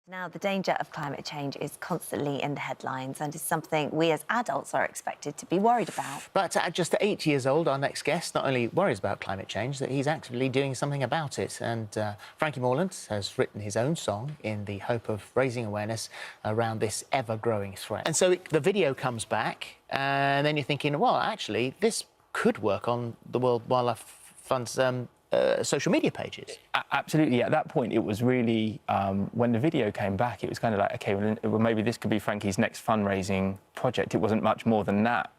Now, the danger of climate change is constantly in the headlines and is something we as adults are expected to be worried about. But at just 8 years old, our next guest not only worries about climate change, that he's actively doing something about it. And Frankie Mullins has written his own song in the hope of raising awareness around this ever-growing threat. And so the video comes back, and then you're thinking, well, actually, this could work on the World Wildlife Fund's social media pages. Absolutely. At that point, it was really, when the video came back, it was kind of like, OK, well, maybe this could be Frankie's next fundraising project. It wasn't much more than that.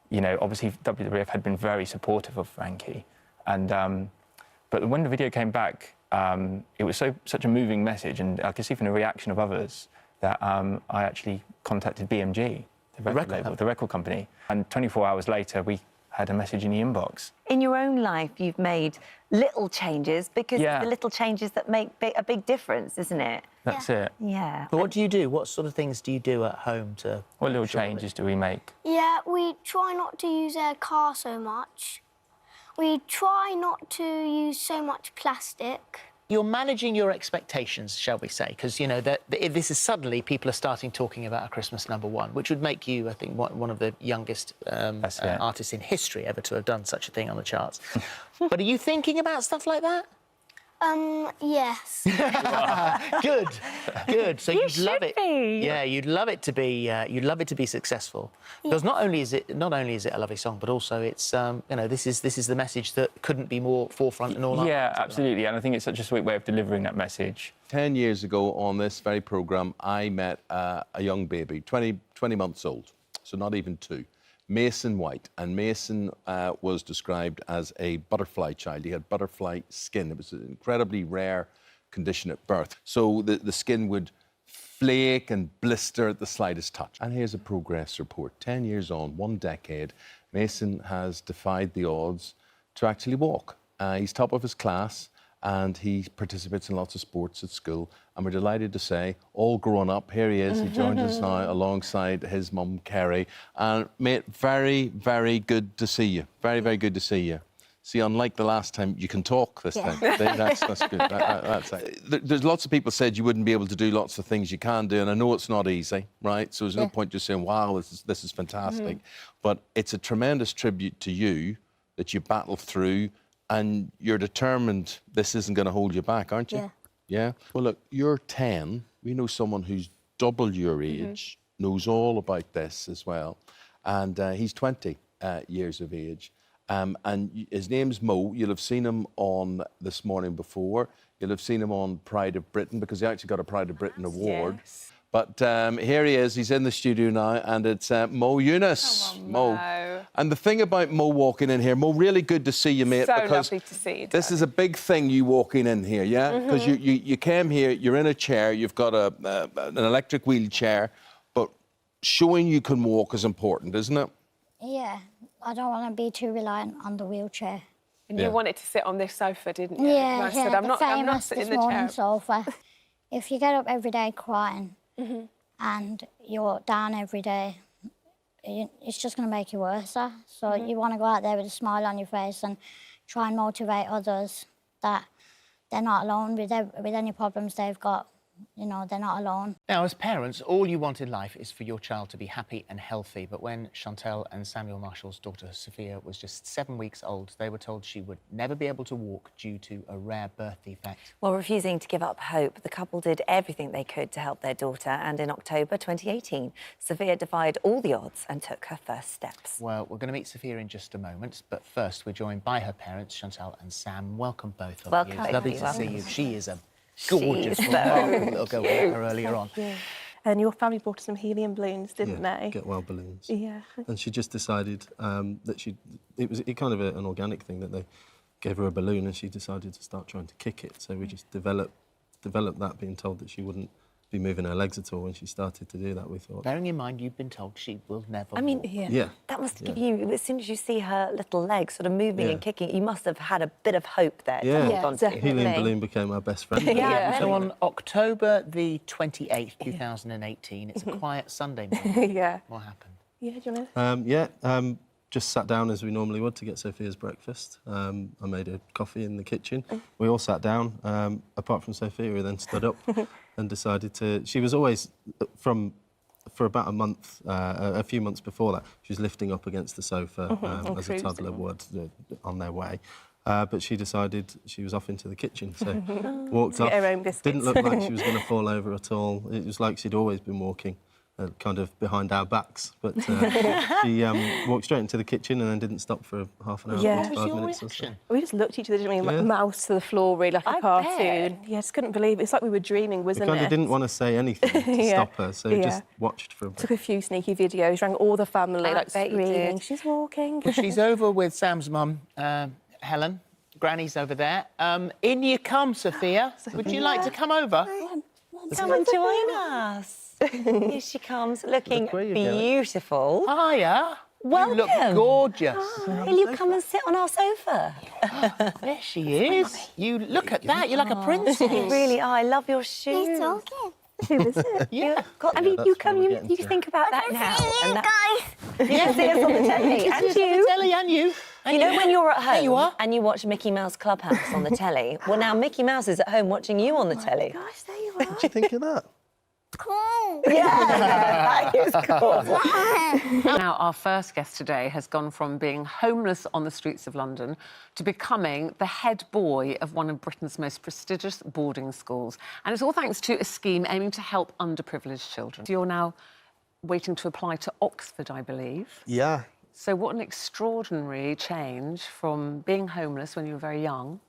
You know, obviously, WWF had been very supportive of Frankie. And, but when the video came back, it was such a moving message, and I could see from the reaction of others that I actually contacted BMG, the record company. And 24 hours later, we had a message in the inbox. In your own life, you've made little changes because it's the little changes that make a big difference, isn't it? That's it. Yeah. But what do you do? What sort of things do you do at home to... What little changes do we make? Yeah, we try not to use our car so much. We try not to use so much plastic. You're managing your expectations, shall we say, because, you know, this is suddenly people are starting talking about a Christmas #1, which would make you, I think, one of the youngest artists in history ever to have done such a thing on the charts. But are you thinking about stuff like that? Yes. Good, good. So you'd love it. Be. Yeah, you'd love it to be successful. Because not only is it a lovely song, but also it's you know, this is the message that couldn't be more forefront and all. Yeah, absolutely. And I think it's such a sweet way of delivering that message. 10 years ago on this very programme, I met a young baby, 20 months old, so not even 2. Mason White, and Mason was described as a butterfly child. He had butterfly skin. It was an incredibly rare condition at birth. So the skin would flake and blister at the slightest touch. And here's a progress report. 10 years on, 1 decade, Mason has defied the odds to actually walk. He's top of his class, and he participates in lots of sports at school. And we're delighted to say, all grown up, here he is. He joins us now alongside his mum, Kerry. And, mate, very, very good to see you. Very, very good to see you. See, unlike the last time, you can talk this time. That's good. That's it. There's lots of people said you wouldn't be able to do lots of things you can do, and I know it's not easy, right? So there's no point just saying, wow, this is fantastic. But it's a tremendous tribute to you that you battle through, and you're determined this isn't going to hold you back, aren't you? Yeah? Well, look, you're 10. We know someone who's double your age, knows all about this as well. And he's 20 years of age. And his name's Mo. You'll have seen him on This Morning before. You'll have seen him on Pride of Britain, because he actually got a Pride of Britain award. Yes. But here he is. He's in the studio now, and it's Mo Eunice. Come on, Mo. And the thing about Mo walking in here, Mo, really good to see you, mate. So because lovely to see you, this is a big thing, you walking in here, yeah? Because you came here, you're in a chair, you've got an electric wheelchair, but showing you can walk is important, isn't it? Yeah, I don't want to be too reliant on the wheelchair. And you wanted to sit on this sofa, didn't you? Yeah, I said, I'm not sitting in the chair. Sofa. If you get up every day crying and you're down every day, it's just going to make you worse. So you want to go out there with a smile on your face and try and motivate others that they're not alone with any problems they've got. You know, they're not alone. Now, as parents, all you want in life is for your child to be happy and healthy. But when Chantel and Samuel Marshall's daughter, Sofia, was just 7 weeks old, they were told she would never be able to walk due to a rare birth defect. Well, refusing to give up hope, the couple did everything they could to help their daughter. And in October 2018, Sofia defied all the odds and took her first steps. Well, we're going to meet Sofia in just a moment. But first, we're joined by her parents, Chantel and Sam. Welcome, both of you. It's lovely to see you. She is a gorgeous, remarkable little girl. We met her earlier on. And your family brought us some helium balloons, didn't they? Get well balloons. Yeah. And she just decided that it was kind of an organic thing, that they gave her a balloon and she decided to start trying to kick it. So we just developed that, being told that she wouldn't be moving her legs at all. When she started to do that, we thought... Bearing in mind, you've been told she will never I mean, walk. that must give you, as soon as you see her little legs sort of moving and kicking, you must have had a bit of hope there to hold on to. Helium balloon became our best friend. So on October the 28th, 2018, it's a quiet Sunday morning. What happened? Yeah, do you want to... just sat down as we normally would to get Sophia's breakfast. I made her coffee in the kitchen. We all sat down, apart from Sophia, who then stood up and decided to... She was always, for about a month, a few months before that, she was lifting up against the sofa as a toddler would on their way. But she decided she was off into the kitchen, so walked off. Her own biscuits. Didn't look like she was going to fall over at all. It was like she'd always been walking. Kind of behind our backs, but she walked straight into the kitchen and then didn't stop for half an hour, 45 minutes or so. We just looked at each other, didn't we? Mouse to the floor, really, like a cartoon. Yeah, just couldn't believe it. It's like we were dreaming, wasn't it? We kind of didn't want to say anything to stop her, so just watched for a bit. Took a few sneaky videos, rang all the family, like screaming, she's walking. Well, she's over with Sam's mum, Helen. Granny's over there. In you come, Sophia. Would you like to come over? Come and join us. Here she comes, looking beautiful. Hiya. Welcome. You look gorgeous. Will you come and sit on our sofa? There she is. You look at that. You're like a princess. You really are. I love your shoes. He's talking. Yeah. I mean, you come. You think about that now. And that... Yeah, see us on the telly. And you. Telly and you. You know when you're at home and you watch Mickey Mouse Clubhouse on the telly? Well, now Mickey Mouse is at home watching you on the telly. Gosh, there you are. What do you think of that? Cool. Yeah, that is cool. Now, our first guest today has gone from being homeless on the streets of London to becoming the head boy of one of Britain's most prestigious boarding schools. And it's all thanks to a scheme aiming to help underprivileged children. You're now waiting to apply to Oxford, I believe. Yeah. So what an extraordinary change from being homeless when you were very young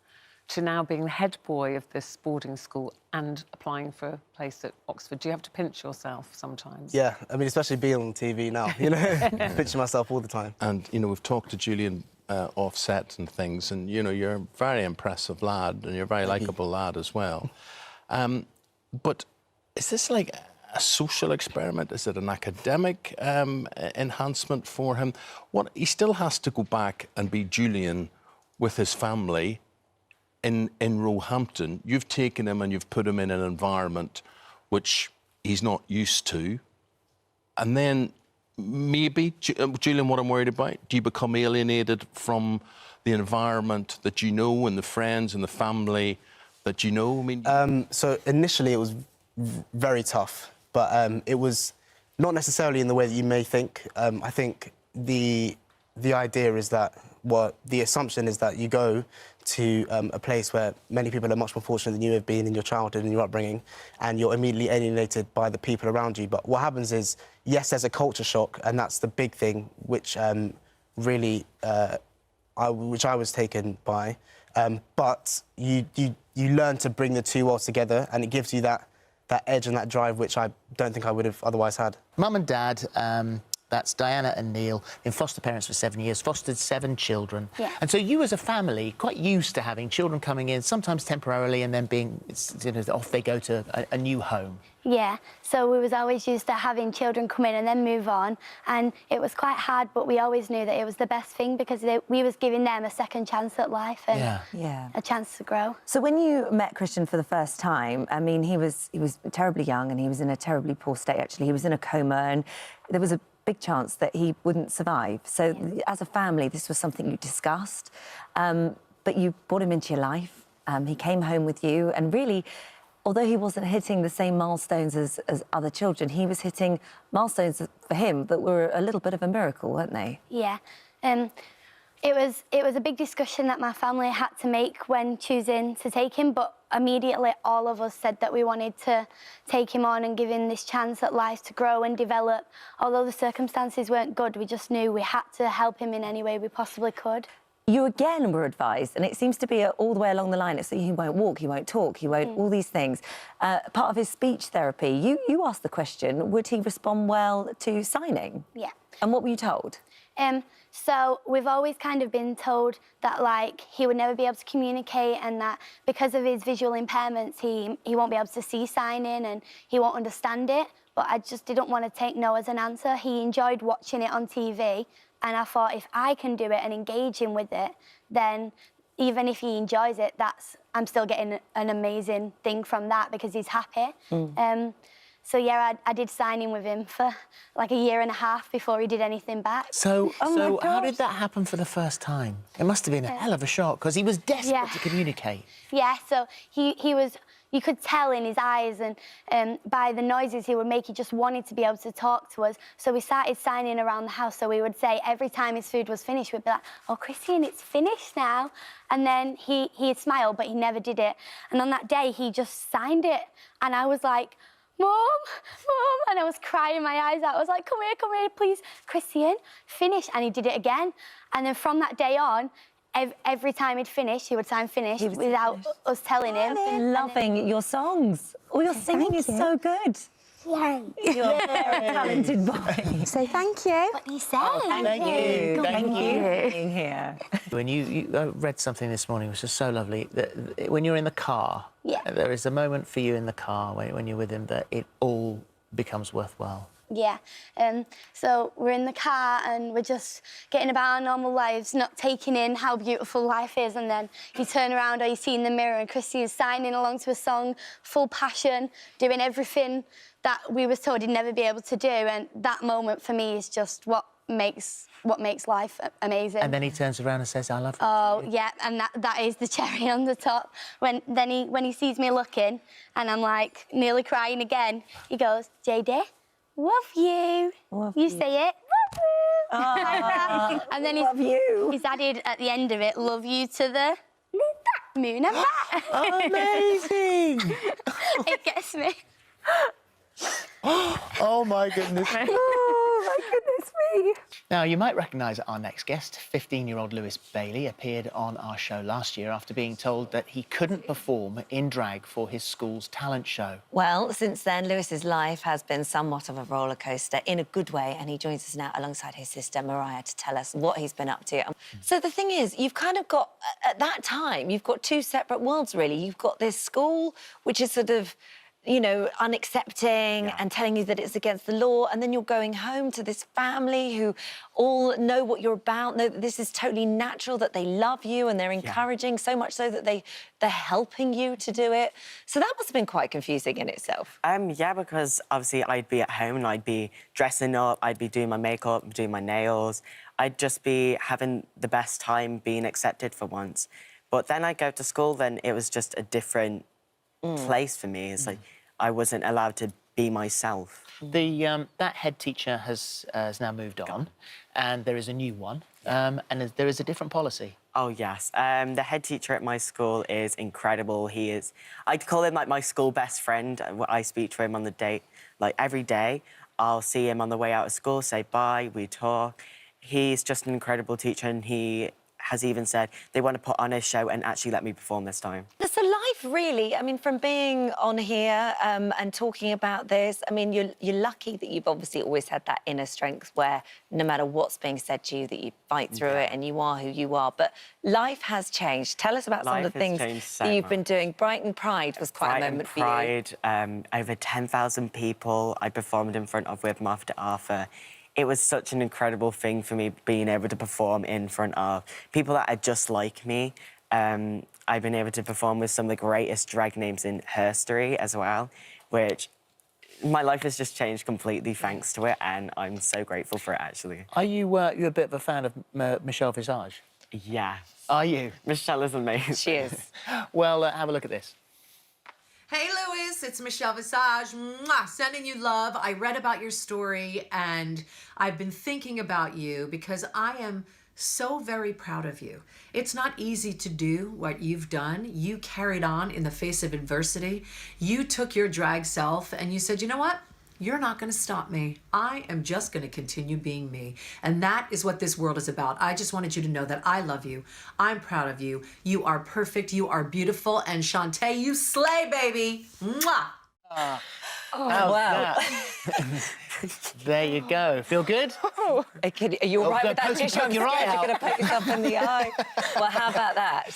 to now being the head boy of this boarding school and applying for a place at Oxford. Do you have to pinch yourself sometimes? Yeah, I mean, especially being on TV now, you know, pinching myself all the time. And, you know, we've talked to Julian off set and things, and, you know, you're a very impressive lad and you're a very likeable lad as well. But is this like a social experiment? Is it an academic enhancement for him? What, he still has to go back and be Julian with his family in Roehampton. You've taken him and you've put him in an environment which he's not used to. And then maybe, Julian, what I'm worried about, do you become alienated from the environment that you know and the friends and the family that you know? I mean, so initially it was very tough, but it was not necessarily in the way that you may think. I think the idea is that, well, the assumption is that you go to a place where many people are much more fortunate than you have been in your childhood and your upbringing, and you're immediately alienated by the people around you. But what happens is, yes, there's a culture shock, and that's the big thing, which really, which I was taken by. But you learn to bring the two worlds together, and it gives you that edge and that drive, which I don't think I would have otherwise had. Mum and Dad, that's Diana and Neil, been foster parents for 7 years, fostered 7 children. Yeah. And so you as a family, quite used to having children coming in, sometimes temporarily, and then being, you know, off they go to a new home. Yeah, so we was always used to having children come in and then move on, and it was quite hard, but we always knew that it was the best thing because we was giving them a second chance at life and a chance to grow. So when you met Christian for the first time, I mean, he was terribly young and he was in a terribly poor state, actually. He was in a coma and there was a big chance that he wouldn't survive. So as a family, this was something you discussed, but you brought him into your life. He came home with you, and really, although he wasn't hitting the same milestones as other children, he was hitting milestones for him that were a little bit of a miracle, weren't they? Yeah. It was a big discussion that my family had to make when choosing to take him, but immediately all of us said that we wanted to take him on and give him this chance at life to grow and develop. Although the circumstances weren't good, we just knew we had to help him in any way we possibly could. You again were advised, and it seems to be all the way along the line, it's that he won't walk, he won't talk, he won't, all these things. Part of his speech therapy, you asked the question, would he respond well to signing? Yeah. And what were you told? So we've always kind of been told that, like, he would never be able to communicate and that because of his visual impairments, he won't be able to see signing and he won't understand it. But I just didn't want to take no as an answer. He enjoyed watching it on TV, and I thought if I can do it and engage him with it, then even if he enjoys it, I'm still getting an amazing thing from that because he's happy. So yeah, I did sign in with him for like a year and a half before he did anything back. So, how did that happen for the first time? It must have been a hell of a shock, because he was desperate to communicate. Yeah, so he was, you could tell in his eyes and by the noises he would make, he just wanted to be able to talk to us. So we started signing around the house. So we would say every time his food was finished, we'd be like, oh, Christian, it's finished now. And then he'd smile, but he never did it. And on that day, he just signed it. And I was like, Mom, Mom, and I was crying my eyes out. I was like, come here, please, Christian, finish. And he did it again. And then from that day on, every time he'd finish, he would sign finish without us telling him. I've been loving your songs. All your singing is so good. Yay. You're a very talented boy. Say thank you. What he said. Oh, thank you. Thank you for being here. When you read something this morning, which was so lovely, that when you're in the car, there is a moment for you in the car when you're with him that it all becomes worthwhile. Yeah, so we're in the car and we're just getting about our normal lives, not taking in how beautiful life is, and then you turn around or you see in the mirror and Christy is signing along to a song, full passion, doing everything that we were told he'd never be able to do, and that moment for me is just what makes life amazing. And then he turns around and says, I love you. Oh, yeah, and that is the cherry on the top. When he sees me looking and I'm like nearly crying again, he goes, Jade, love you. You say it. Love you. And then he's added at the end of it, love you to the moon and back. Amazing. It gets me. Oh, my goodness. Oh, my goodness me. Now, you might recognise our next guest. 15-year-old Lewis Bailey appeared on our show last year after being told that he couldn't perform in drag for his school's talent show. Well, since then, Lewis's life has been somewhat of a roller coaster in a good way, and he joins us now alongside his sister Mariah to tell us what he's been up to. So the thing is, you've kind of got, at that time, you've got two separate worlds, really. You've got this school, which is sort of, you know, unaccepting and telling you that it's against the law, and then you're going home to this family who all know what you're about, know that this is totally natural, that they love you and they're encouraging, so much so that they're helping you to do it. So that must have been quite confusing in itself. Yeah, because obviously I'd be at home and I'd be dressing up, I'd be doing my makeup, doing my nails. I'd just be having the best time being accepted for once. But then I go to school, then it was just a different place for me. It's like I wasn't allowed to be myself. That head teacher has now moved on, and there is a new one, and there is a different policy. Oh, yes. The head teacher at my school is incredible. He is... I'd call him, like, my school best friend. I speak to him on the date, like, every day. I'll see him on the way out of school, say bye, we talk. He's just an incredible teacher, and he has even said they want to put on a show and actually let me perform this time. So life, really, I mean, from being on here and talking about this, I mean, you're lucky that you've obviously always had that inner strength where no matter what's being said to you, that you fight through it and you are who you are. But life has changed. Tell us about some of the things that you've been doing. Brighton Pride was quite a moment for you. Brighton Pride, over 10,000 people I performed in front of with After Arthur. It was such an incredible thing for me being able to perform in front of people that are just like me. I've been able to perform with some of the greatest drag names in history as well, which my life has just changed completely thanks to it, and I'm so grateful for it, actually. Are you a bit of a fan of Michelle Visage? Yeah. Are you? Michelle is amazing. She is. Well, have a look at this. Hey, Lewis, it's Michelle Visage. Mwah, sending you love. I read about your story and I've been thinking about you because I am so very proud of you. It's not easy to do what you've done. You carried on in the face of adversity. You took your drag self and you said, you know what? You're not going to stop me. I am just going to continue being me. And that is what this world is about. I just wanted you to know that I love you. I'm proud of you. You are perfect. You are beautiful. And Shantae, you slay, baby. Mwah! Oh, wow. There you go. Feel good? Are you all right with that tissue? I'm Poke your eye scared you're out. going to poke yourself in the eye. Well, how about that?